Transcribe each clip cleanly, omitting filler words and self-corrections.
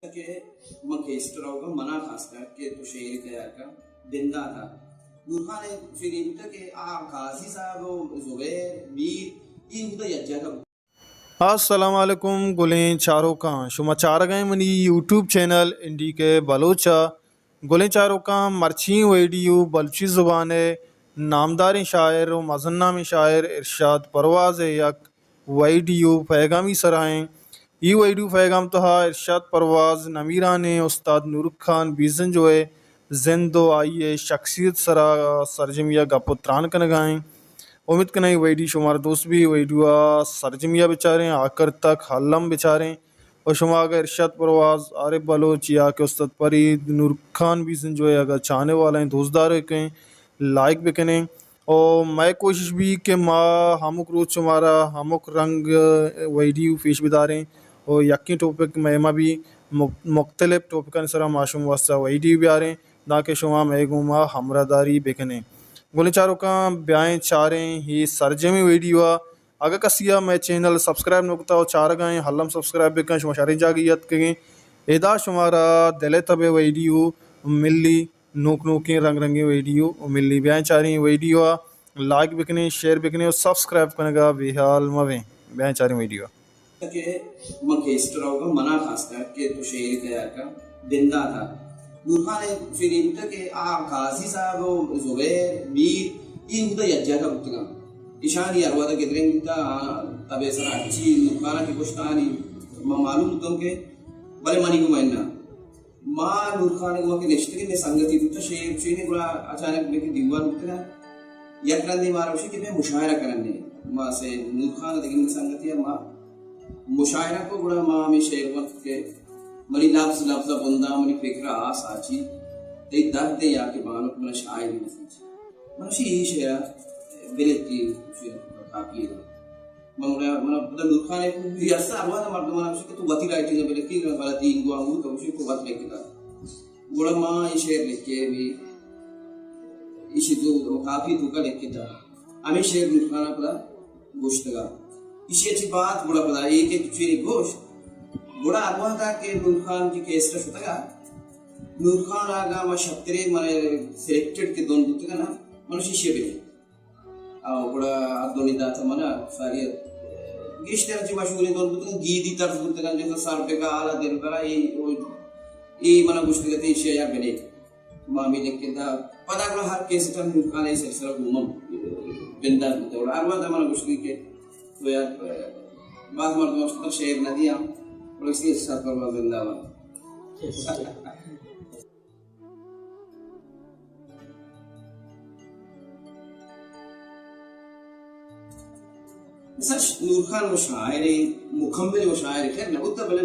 के मकेस्टराव का मना खासकर के तो शेर के का जिंदा था नूरखान ने फिर इनका के आ काजी साहब जुबैर मीर ये उधर यज्जा का अस्सलाम वालेकुम गुलें चारों का शुमा चार गए मनी यूट्यूब चैनल इंडी के बलोचा गुलें चारों का मर्ची वीडियो बलची ज़ुबान नामदार शायर व मजन्नाम शायर इरशाद परवाज़ यक वीडियो पैगामी सराएँ ये वीडियो पैगाम तहा इरशाद परवाज़ नमीरा ने उस्ताद नूर खान बीजन जो है जिंदो आइए शख्सियत सरा सरजमिया गपुत्रान कन गाएँ उम्मीद करना ही वही शुमार दोस्त भी वीडियो सरजमिया बेचारे आकर तक हल्लम बेचारे और शुमा अगर इरशाद परवाज़ आरिफ बलोच या के उस्ताद फरीद नूर खान भी जो है अगर चाहने वाले हैं दोस्तदार कहें लाइक भी करें और मैं कोशिश भी कि माँ हमक रोज शुमारा हमक रंग वीडियो पेश बिदारें और यकी टॉपिक में भी मुख्तलिफ टॉपिक सर माशूम वास्ता वीडियो भी आ रहे हैं ना कि शुमा मैं गुमा हमरादारी बेकने बोले चारों का ब्याएँ चारें ही सरजमी वीडियो अगर कसिया मैं चैनल सब्सक्राइब नकता और चार गाएँ हल्लम सब्सक्राइब बेकन शुमारी जागियत करें एदा शुमारा दिले तबे वीडियो मिली नोक नोके रंग रंगे वीडियो मिली ब्याएँ चारें वीडियो लाइक बिकने शेयर बिकने और सब्सक्राइब करने का बेहाल मवें ब्याएँ चारें वीडियो के मकेस्टराव का मना खासकर के तो शेर के का जिंदा था नूरखान ने फिर इनका के आ काजी साहब जुबैर मीर ये उधर यज्जा का पुतगा ईशान यार वादा के द्रेंग का तबे सरा अच्छी नूरखाना की कुश्तानी मालूम तुम के बड़े मनी को महीना माँ नूरखान को के रिश्ते के संगति तो शेर ने बड़ा अचानक में के दीवार उतरा यकरंदी मारा उसी के में मुशायरा करने माँ से नूरखान लेकिन संगति है माँ मुशायरा को बड़ा माँ में शेर वक्त के मनी लफ्ज़ लफ्ज़ बंदा मनी फिक्र आसाची ते दर्द या के बानो मन शायर मसीज मनशी ही शेरा बिलेती शेर काफी है मन बदल नूरखान को भी ऐसा हुआ ना मर्द मन उसे तो गति राइटिंग बिलेती गलती दुआ हूं तो उसे को बात लेके था बड़ा माँ ये शेर लेके भी इसी तो काफी तो का लेके था हमें शेर नूरखान अपना गोश्त का इसी अच्छी बात बड़ा पता एक एक फिर गोश्त बड़ा अरवा था कि नूरखान की केस रश होता का नूरखान आगा मा शक्तरे माने सिलेक्टेड के दोन बुत का ना मनुष्य शिबे आओ बड़ा अदोनी दाता मना सारी गिश्तर जी मशहूर दोन बुत गीदी तरफ बुत का जो सार पे का आला दिन करा ये मना कुछ कहते हैं या बने मामी लेके दा पता करो हर केस का नूरखान ऐसे सिलसिला घूमम बिंदा तो अरवा था मना कुछ के तो यार बात मर्द मस्त शेर नदियां और इसलिए साथ पर जिंदाबाद सच नूरखान वो शायर मुकम्मल वो शायर खैर ना उतना पहले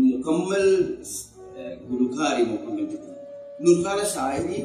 मुकम्मल गुलकारी मुकम्मल नूरखान शायरी